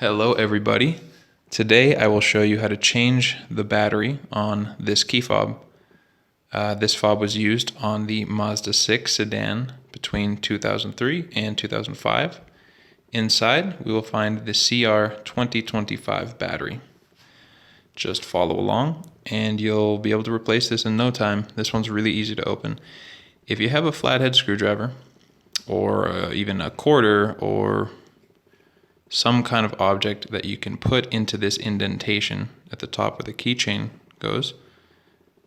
Hello everybody. Today I will show you how to change the battery on this key fob. This fob was used on the Mazda 6 sedan between 2003 and 2005. Inside we will find the CR 2025 battery. Just follow along and you'll be able to replace this in no time. This one's really easy to open. If you have a flathead screwdriver or even a quarter or some kind of object that you can put into this indentation at the top where the keychain goes,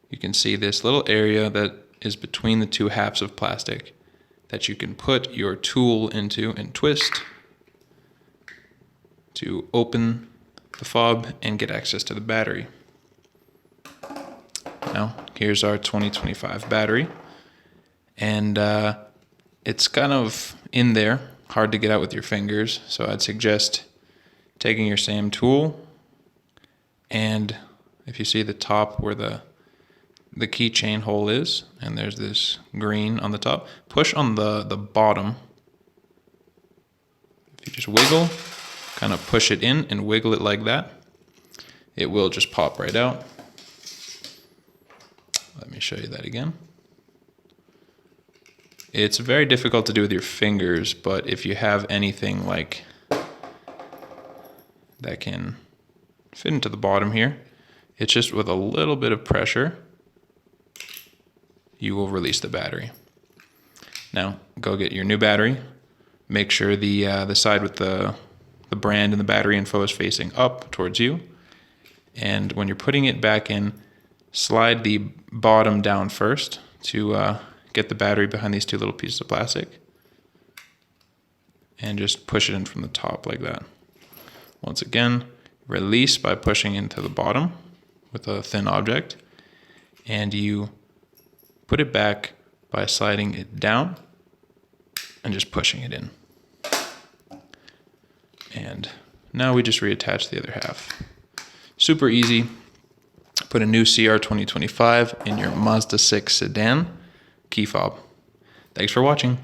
you can see this little area that is between the two halves of plastic that you can put your tool into and twist to open the fob and get access to the battery. Now, here's our 2025 battery, and it's kind of in there, hard to get out with your fingers, so I'd suggest taking your same tool, and if you see the top where the keychain hole is, and there's this green on the top, push on the bottom. If you just wiggle, kind of push it in and wiggle it like that, it will just pop right out. Let me show you that again. It's very difficult to do with your fingers, but if you have anything like that can fit into the bottom here, it's just with a little bit of pressure, you will release the battery. Now, go get your new battery. Make sure the side with the brand and the battery info is facing up towards you. And when you're putting it back in, slide the bottom down first to get the battery behind these two little pieces of plastic, and just push it in from the top like that. Once again, release by pushing into the bottom with a thin object, and you put it back by sliding it down and just pushing it in. And now we just reattach the other half. Super easy. Put a new CR 2025 in your Mazda 6 sedan key fob. Thanks for watching.